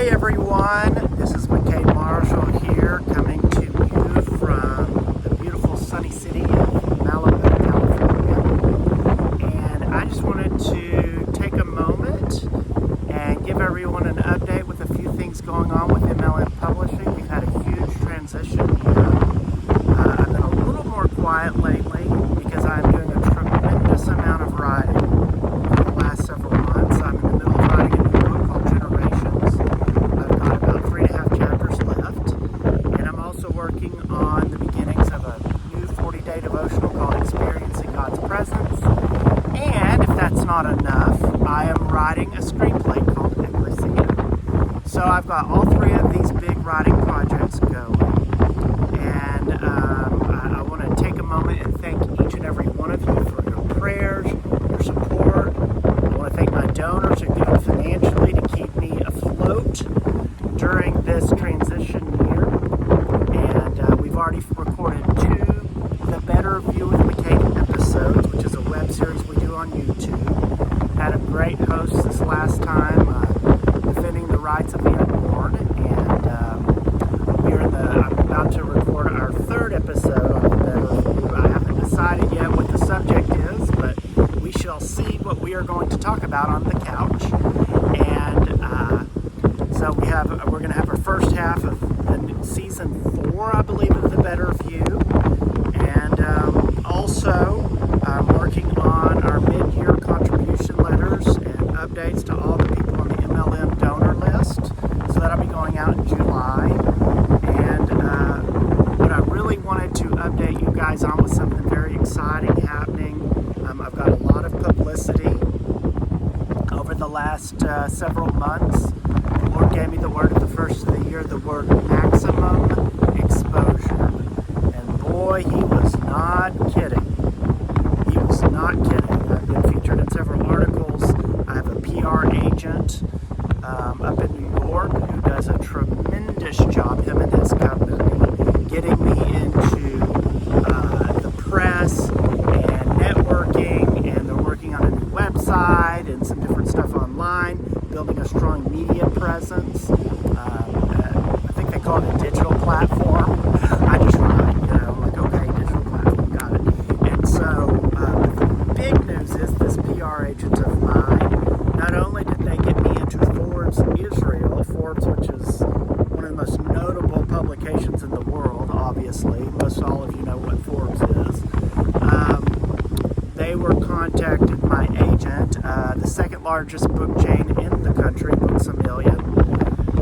Hey everyone, this is McKade Marshall here, coming to you from the beautiful sunny city of Malibu, California. And I just wanted to take a moment and give everyone an update with a few things going on with MLM Publishing. We've had a huge transition here. I've been a little more quiet lately because I'm doing a tremendous amount of writing for the last several months. I'm in the middle of writing a new book called Generations. I've got about 3.5 chapters left, and I'm also working on the beginnings of a new 40-day devotional called Experiencing God's Presence. And if that's not enough, I am writing a screenplay called Ecclesia. So I've got all three of these big writing projects going, and I want to take a moment and thank each and every one of you for your prayers, your support. I want to thank my donors who give financially to keep me afloat during this transition year. And we've already recorded 2 The Better View with McKade episodes, which is a web series we do on YouTube. Had a great host this last time, defending the rights of the unborn, and I'm about to record our 3rd episode on The Better View. I haven't decided yet what the subject is, but we shall see what we are going to talk about on the couch. And so we're going to have our first half of the season 4, I believe, of The Better View. And also, I'm working on our mid-year contribution letters and updates to all the people on the MLM donor list. So that'll be going out in July. And what I really wanted to update you guys on was something very exciting happening. I've got a lot of publicity over the last several months. The Lord gave me the word at the first of the year, the word maximum exposure. And boy, he was not kidding. He was not kidding. I've been featured in several articles. I have a PR agent up in New York who does a tremendous job, him and his company, getting me into the press and networking, and they're working on a new website and some different stuff online, building a strong media presence. I think they call it a digital platform. I just write, I'm like, okay, digital platform, got it. And so the big news is this PR agent of mine, not only did they get me into Forbes Israel, Forbes, which is one of the most notable publications in the world, obviously. Most all of you know what Forbes is. They were contacted my agent, the second largest book chain in the country, Books A Million.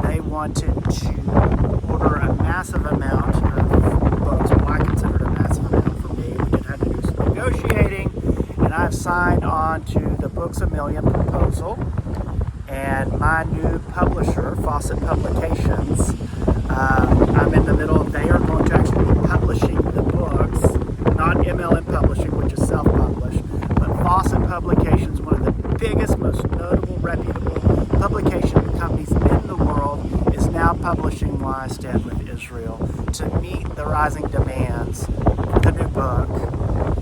They wanted to order a massive amount of books. Well, I considered a massive amount for me. We did have to do some negotiating, and I've signed on to the Books A Million proposal. And my new publisher, Fawcett Publications, I'm in the middle of, they are going to actually be publishing the books, not MLM Publishing, which is self-published, but Fawcett Publications, one of the biggest, most notable, reputable publication companies in the world, is now publishing Why I Stand with Israel to meet the rising demands for the new book.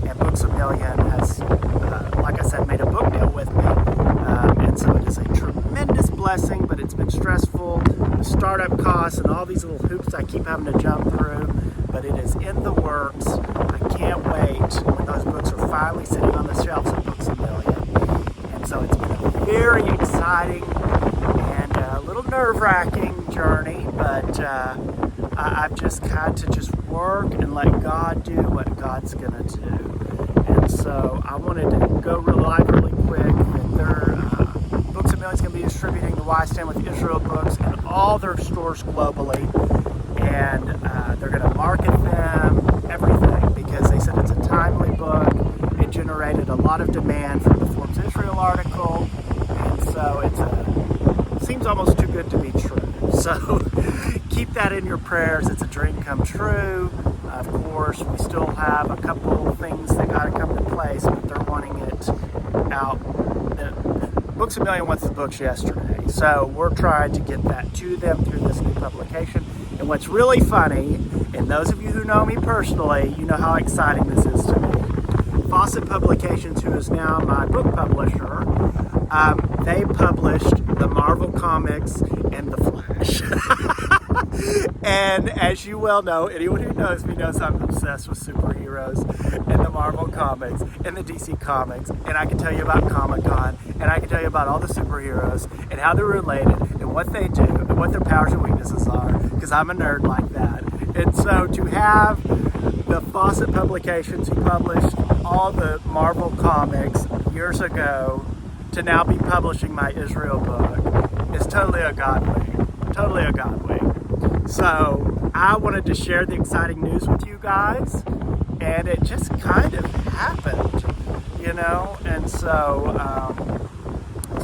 And Books A Million has, like I said, made a book deal with me. And so it is a tremendous blessing, but it's been stressful. The startup costs and all these little hoops I keep having to jump through, but it is in the works. I can't wait when those books are finally sitting on the shelves of Books A Million. And so it's been a very exciting and a little nerve-wracking journey, but I've just had to just work and let God do what God's going to do. And so I wanted to go live really quick that Books A Million is going to be distributing the Why I Stand with Israel books in all their stores globally, and they're going to market them, everything, because they said it's a timely book. It generated a lot of demand from the Forbes Israel article, and so it seems almost too good to be true. So keep that in your prayers. It's a dream come true. Of course, we still have a couple things that got to come to place, but they're wanting it out. Books A Million wants the books yesterday, so we're trying to get that to them through this new publication. And what's really funny, and those of you who know me personally, you know how exciting this is to me. Fawcett Publications, who is now my book publisher, they published the Marvel comics and the Flash. trash. And as you well know, anyone who knows me knows I'm obsessed with superheroes and the Marvel comics and the DC comics. And I can tell you about Comic-Con, and I can tell you about all the superheroes and how they're related and what they do and what their powers and weaknesses are, because I'm a nerd like that. And so to have the Fawcett Publications, who published all the Marvel comics years ago, to now be publishing my Israel book is totally a God wink. Totally a God wink. So I wanted to share the exciting news with you guys, and it just kind of happened, you know. And so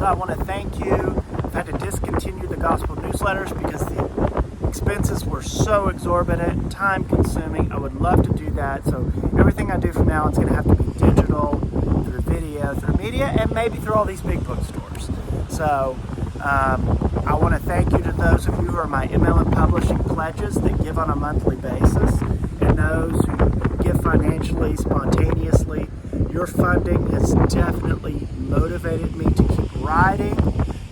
I want to thank you. I've had to discontinue the gospel newsletters because the expenses were so exorbitant, time consuming. I would love to do that. So everything I do from now on is going to have to be digital, through video, through media, and maybe through all these big bookstores. So I want to thank you to those of you who are my MLM Publishing pledges that give on a monthly basis, and those who give financially, spontaneously. Your funding has definitely motivated me to keep writing,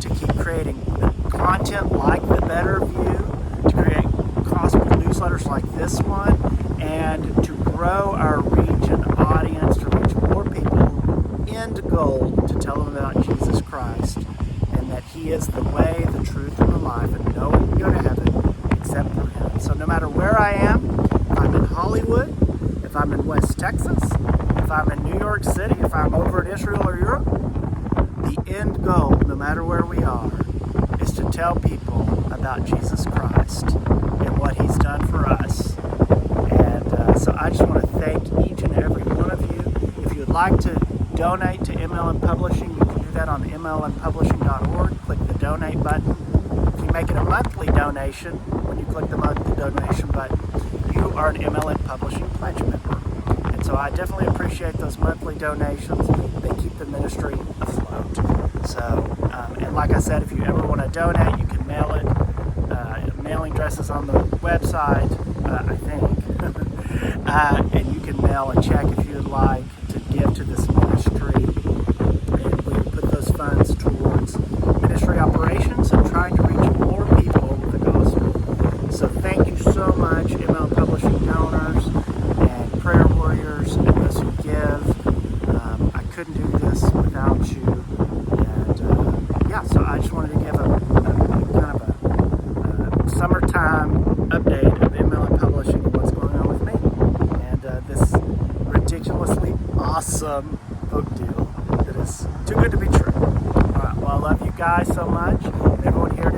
to keep creating content like The Better View, to create gospel newsletters like this one, and to grow our reach and audience, to reach more people. End goal to tell them about Jesus Christ, and that He is the way, the truth, and the life, and no one can go to heaven except through Him. So no matter where I am, if I'm in Hollywood, if I'm in West Texas, if I'm in New York City, if I'm over in Israel or Europe, the end goal, no matter where we are, is to tell people about Jesus Christ and what He's done for us. And so I just want to thank each and every one of you. If you would like to donate to MLM Publishing, you can do that on mlmpublishing.org. Click the donate button. If you make it a monthly donation, when you click the monthly donation button, you are an MLM Publishing pledge member. And so I definitely appreciate those monthly donations. They keep the ministry afloat. So, and like I said, if you ever want to donate, you can mail it. Mailing address is on the website, I think. And you can mail a check if you would like to give to this ministry, and we put those funds towards ministry operations and trying to reach more people with the gospel. So thank you so much, ML Publishing donors and prayer warriors and those who give. I couldn't do this without you, and yeah, so I just wanted to give a kind of a summertime update of ML Publishing and what's going on with me, and this ridiculously awesome book deal that is too good to be true. All right, well, I love you guys so much, and everyone here at